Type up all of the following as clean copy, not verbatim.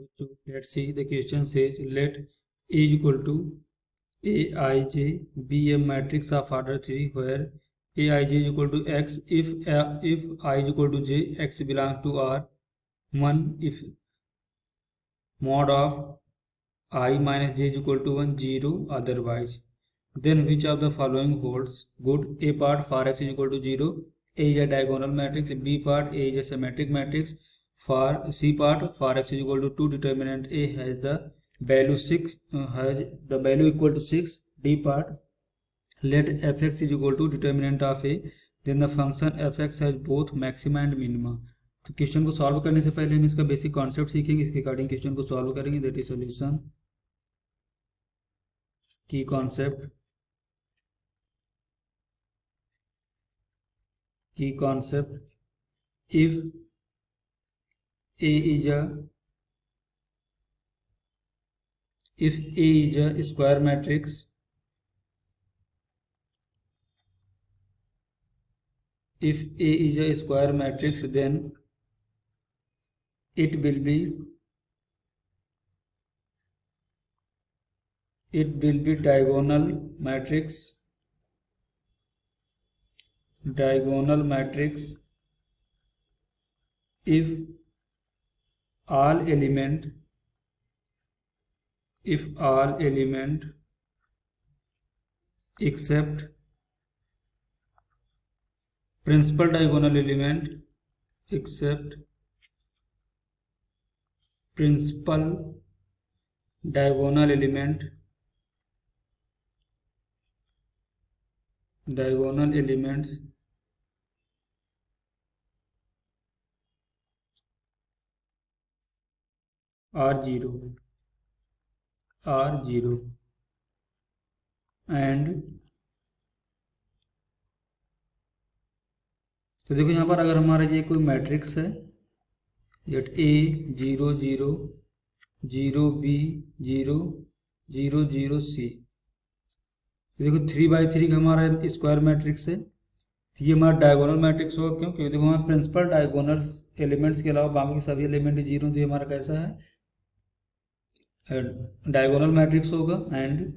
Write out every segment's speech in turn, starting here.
बच्चों, let's see the question says let A is equal to Aij be a matrix of order 3 where Aij is equal to x if I is equal to j, x belongs to R1, if mod of I minus j is equal to 1, 0 otherwise. Then which of the following holds good? A part for x is equal to 0, A is a diagonal matrix, B part A is a symmetric matrix, for C part for x is equal to 2 determinant A has the value 6 has the value equal to 6. D part let fx is equal to determinant of A, then the function fx has both maxima and minima. तो question को solve करने से पहले हम इसका basic concept सीखेंगे, इसके according question को सॉल्व करेंगे. That is solution. की concept if A is a square matrix, if A is a square matrix, then it will be diagonal matrix if all element except principal diagonal element elements are 0 and तो देखो यहाँ पर अगर हमारा ये कोई matrix है जेट A 0 0 0 B 0 0 0 C, तो देखो 3/3 का हमारा स्क्वायर मैट्रिक्स है, तो ये हमारा डायगोनल मैट्रिक्स होगा. क्यों? क्योंकि देखो हमारे प्रिंसिपल डायगोनल्स एलिमेंट्स के अलावा बाकी के सभी एलिमेंट 0, तो ये हमारा कैसा है डायगोनल मैट्रिक्स होगा. And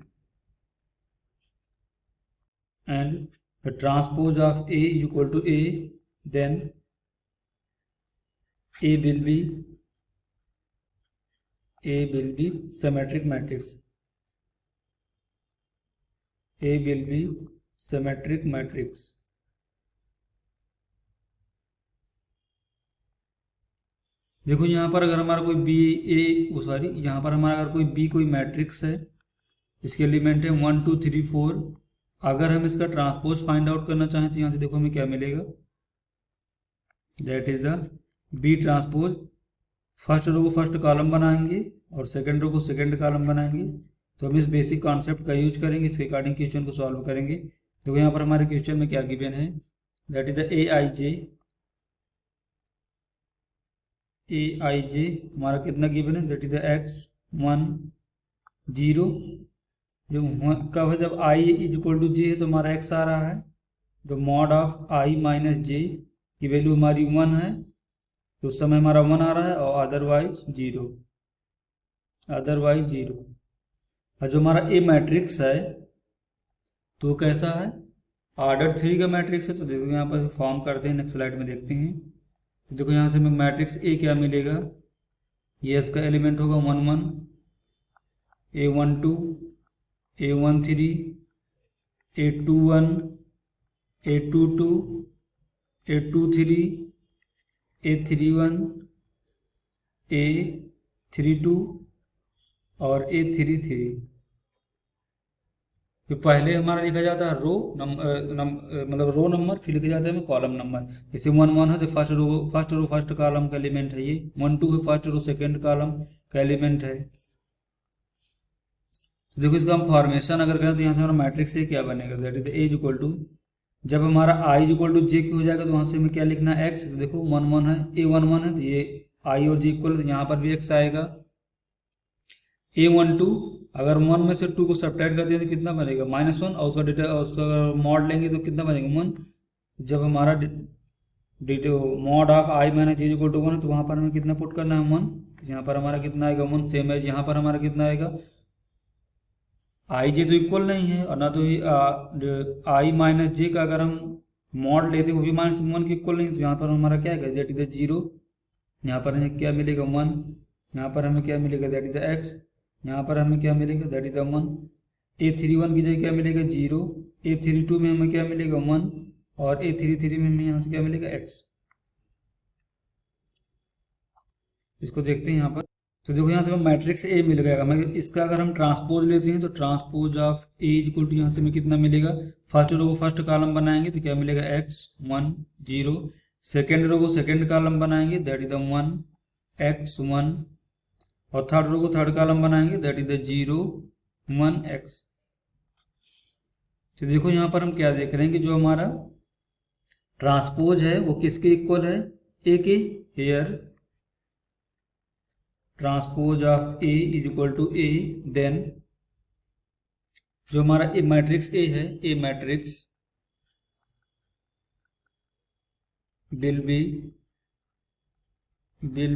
the transpose of A is equal to A, then A will be symmetric matrix. देखो यहाँ पर अगर हमारा कोई यहाँ पर हमारा अगर कोई B कोई मैट्रिक्स है, इसके एलिमेंट है 1 2 3 4. अगर हम इसका ट्रांसपोज फाइंड आउट करना चाहें तो यहाँ से देखो हमें क्या मिलेगा, that is the B transpose. First row को फर्स्ट कॉलम बनाएंगे और सेकंड रो को सेकंड कॉलम बनाएंगे. तो हम इस बेसिक कॉन्सेप्ट का यूज करेंगे, इसके अकॉर्डिंग क्वेश्चन को सॉल्व करेंगे. देखो यहाँ पर हमारे क्वेश्चन में क्या गिवन है, दैट इज द ए आई जे हमारा कितना गिवन है, दैट इज द x1 0. कब है जब i इज इक्वल टू जे है तो हमारा x आ रहा है. तो मॉड ऑफ i माइनस जे की वैल्यू हमारी 1 है, तो उस समय हमारा 1 आ रहा है, और अदरवाइज 0. और जो हमारा ए मैट्रिक्स है तो कैसा है, ऑर्डर 3 का मैट्रिक्स है. तो देखो यहाँ पर फॉर्म करते हैं, नेक्स्ट स्लाइड में देखते हैं. देखो यहाँ से हमें मैट्रिक्स ए क्या मिलेगा, ये इसका एलिमेंट होगा 1 1 A12 A13 A21 A22 A23 A31 A32 और A33. तो पहले हमारा लिखा जाता है रो मतलब रो नंबर, फिर लिखा जाता है कॉलम नंबर. जैसे 1 1 है तो फर्स्ट कॉलम का एलिमेंट है ये, 1 2 है फर्स्ट रो सेकंड कॉलम का एलिमेंट है. देखो इसका हम फॉर्मेशन अगर करें तो यहाँ से हमारा मैट्रिक्स से क्या बनेगा, that is A equal to, जब हमारा i इक्वल टू जे हो जाएगा तो वहाँ से हमें क्या लिखना है x. तो देखो 1 1 है A11 है तो ये i और j इक्वल, तो यहाँ पर भी x आएगा. A12 अगर 1 में से 2 को सब्ट्रैक्ट करते हैं तो कितना बनेगा -1, और उसका मॉड लेंगे तो कितना बनेगा 1. जब हमारा mod of i minus j equal to 1, तो वहाँ पर हमें कितना पुट करना है 1, तो यहाँ पर हमारा कितना आएगा 1, सेम एज यहाँ पर हमारा कितना आएगा, आई जे तो इक्वल नहीं है और ना तो आई माइनस जे का अगर हम मॉड लेते वो भी माइनस 1 के इक्वल नहीं, तो यहाँ पर हमारा क्या है दैट इज द 0, यहाँ पर हमें क्या मिलेगा 1, यहाँ पर हमें क्या मिलेगा दैट इज द x, यहाँ पर हमें क्या मिलेगा दैट इज द 1, A31 की जगह क्या मिलेगा 0, A32 में हमें क्या मिलेगा 1 और A33 में हमें यहाँ से क्या मिलेगा x। इसको देखते हैं यहाँ पर, तो देखो यहाँ से हमें मैट्रिक्स ए मिल गया। मैं इसका अगर हम ट्रांसपोज लेते हैं तो transpose of A equal to यहाँ से हमें कितना मिलेगा, फर्स्ट रो को फर्स्ट कॉलम बनाएंगे तो क्या मिलेगा x 1 0, सेकेंड रो को सेकेंड कॉलम बनाएंगे दैट इज द 1 x 1, और थर्ड रो को थर्ड कॉलम बनाएंगे दैट इज द 0 1 x। तो देखो यहाँ पर हम क्या देख रहे हैं कि जो हमारा ट्रांसपोज है वो किसके इक्वल है, ए के। Here transpose of A is equal to A, then जो हमारा ए मैट्रिक्स ए है, A matrix will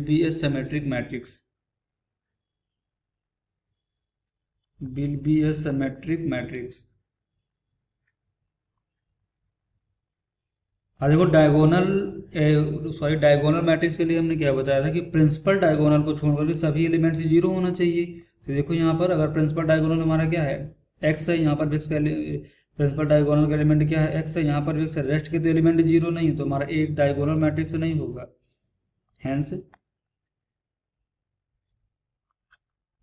be a symmetric matrix, will be a symmetric matrix। देखो डायगोनल मैट्रिक्स के लिए हमने क्या बताया था कि प्रिंसिपल डायगोनल को छोड़कर के सभी एलिमेंट्स 0 होना चाहिए। तो देखो यहाँ पर अगर प्रिंसिपल डायगोनल हमारा क्या है x है, यहाँ पर x का प्रिंसिपल डायगोनल का एलिमेंट क्या है x है, यहाँ पर x है, रेस्ट के तो एलिमेंट 0 नहीं, तो हमारा एक डायगोनल मैट्रिक्स नहीं होगा। Hence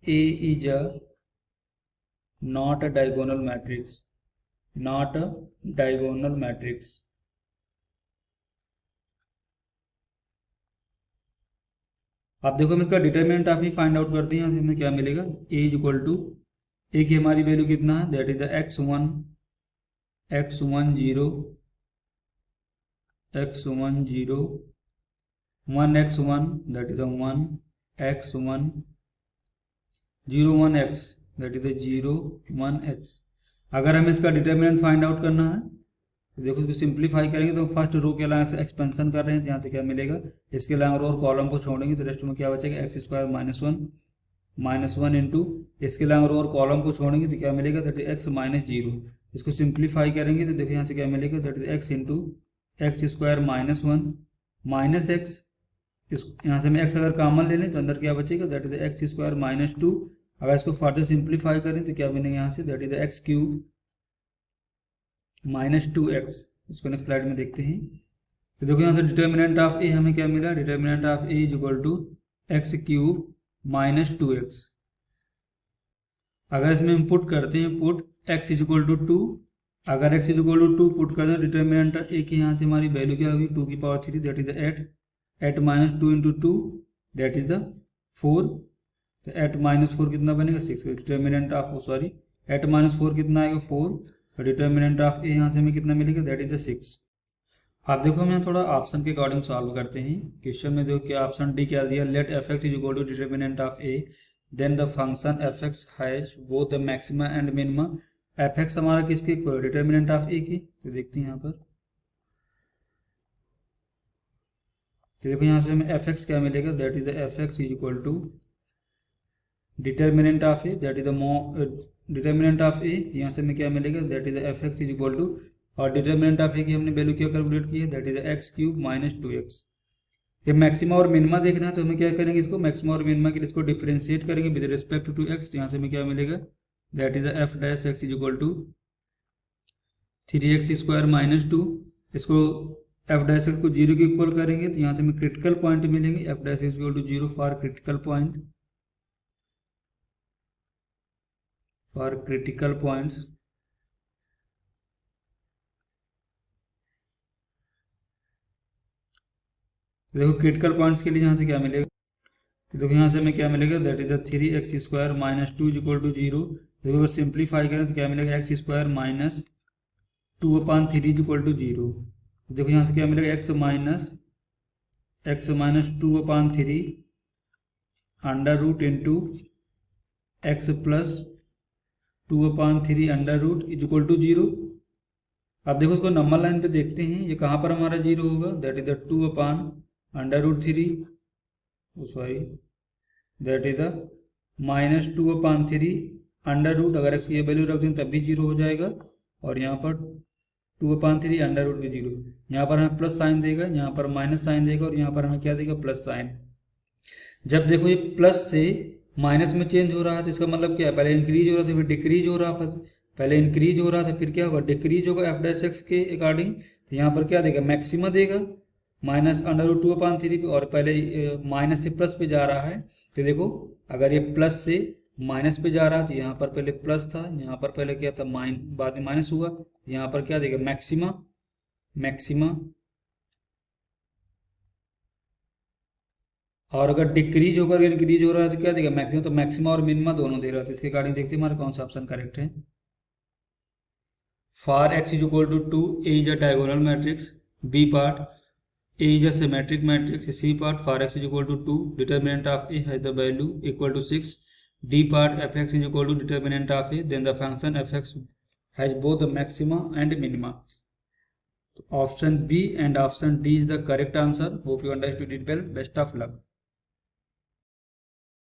A is a not a diagonal matrix, not a diagonal matrix। अब देखो हम इसका determinant of E find out करते हैं। यहाँ से हमें क्या मिलेगा, ए इज इक्वल टू ए की हमारी वैल्यू कितना है that is the x1 0 x1 0 1 x1 that is the 1 x1 0 1 x that is the 0 1 x। अगर हमें इसका डिटरमिनेंट फाइंड आउट करना है तो देखो इसको सिंप्लीफाई करेंगे तो फर्स्ट रो के लाइन से एक्सपेंशन कर रहे हैं तो यहाँ से क्या मिलेगा, इसके लाइन रो और कॉलम को छोड़ेंगे तो रेस्ट में क्या बचेगा x square minus one into इसके लाइन रो और कॉलम को छोड़ेंगे तो क्या मिलेगा दैट इज एक्स माइनस 0। इसको सिंप्लीफाई करेंगे तो देखो यहाँ से क्या मिलेगा that is x into x square minus 1 minus x, इस यहाँ से हम एक्स अगर कॉमन ले लें तो अंदर क्या बचेगा that is x square minus 2। अगर इसको फर्दर सिंप्लीफाई करें तो क्या मिलेगा यहाँ say that is x cube minus 2x। इसको नेक्स्ट स्लाइड में देखते हैं। तो देखो यहाँ से डिटर्मिनेंट ऑफ ए हमें क्या मिला, determinant of A is equal to x cube minus 2x। अगर इसमें हम पुट करते हैं put x is equal to 2, अगर x is equal to 2 put करते हैं डिटर्मिनेंट ए की यहाँ से हमारी वैल्यू क्या होगी 2 की power 3 that is the 8 minus 2 into 2 that is the 4, तो 8 माइनस 4 कितना बनेगा 6। डिटर्मिनेंट ऑफ 8 माइनस 4 कितना आएगा 4, डिटर्मिनेंट ऑफ ए यहाँ से हमें कितना मिलेगा दैट इज द 6। आप देखो हम यहाँ थोड़ा ऑप्शन के अकॉर्डिंग सॉल्व करते हैं। क्वेश्चन में देखो क्या ऑप्शन डी क्या दिया, let f x is equal to determinant of A then the function f x has both the maxima and minima. F x हमारा किसके इक्वल, डिटर्मिनेंट ऑफ ए की, तो देखते हैं यहाँ पर। तो देखो यहाँ से हमें एफ एक्स क्या मिलेगा that is the f x is equal to determinant of A that is the determinant of A, यहाँ से हमें क्या मिलेगा that is f x is equal to, और डिटर्मिनेंट ऑफ ए की हमने वैल्यू क्या कैलकुलेट की है that is x cube minus 2x। ये मैक्सिमा और मिनिमा देखना है तो हमें क्या करेंगे, इसको मैक्सिमा और मिनिमा के लिए इसको डिफरेंशिएट करेंगे विद रिस्पेक्ट टू x। तो यहाँ से हमें क्या मिलेगा that is f dash x is equal to 3x square minus 2। इसको एफ डैश एक्स को 0 के इक्वल करेंगे तो यहाँ से हमें क्रिटिकल पॉइंट मिलेंगे, f dash x equal to 0 for critical point, for critical points। देखो क्रिटिकल पॉइंट्स के लिए यहाँ से क्या मिलेगा, तो देखो यहाँ से हमें क्या मिलेगा that is the 3x square minus 2 is equal to 0। देखो अगर सिंप्लीफाई करें तो क्या मिलेगा x square minus 2/3 is equal to 0। देखो यहाँ से क्या मिलेगा x minus 2/3 under root into x plus 2/3 under root is equal to 0। अब देखो इसको नंबर लाइन पे देखते हैं, ये कहाँ पर हमारा जीरो होगा, that is the 2/√3, sorry that is the -2/3 under root, अगर x की वैल्यू रख दें तब भी जीरो हो जाएगा, और यहाँ पर 2/3 अंडर रूट भी जीरो, यहाँ पर हमें प्लस साइन देगा, यहाँ पर माइनस साइन देगा, और यहाँ पर हमें क्या देगा, प्लस साइन। जब देखो ये प्लस से माइनस में चेंज हो रहा है तो इसका मतलब क्या है, पहले इंक्रीज हो रहा था फिर डिक्रीज हो रहा था, पहले इंक्रीज हो रहा था फिर क्या होगा, डिक्रीज होगा f' के अकॉर्डिंग। तो यहाँ पर क्या देगा, मैक्सिमा देगा -√2/3 पे, और पहले माइनस से प्लस पे जा रहा है, तो देखो अगर ये प्लस से माइनस पे जा रहा है तो यहाँ पर पहले प्लस था, यहाँ पर पहले क्या था बाद में माइनस हुआ, यहाँ पर क्या देगा, मैक्सिमा। और अगर डिक्रीज होकर इंक्रीज हो रहा है तो क्या देगा, मैक्सिमम। तो मैक्सिमा और मिनिमा दोनों दे रहा है, तो इसके अकॉर्डिंग देखते हैं हमारा कौन सा ऑप्शन करेक्ट है। For x is equal to 2, A इज a diagonal matrix, B part A is a symmetric matrix, C part for x is equal to 2, determinant of A has the value equal to 6, D part fx is equal to determinant of A, then the function fx has both the maxima and minima. Option B and option D is the correct answer. Hope you understood it well. Best of luck.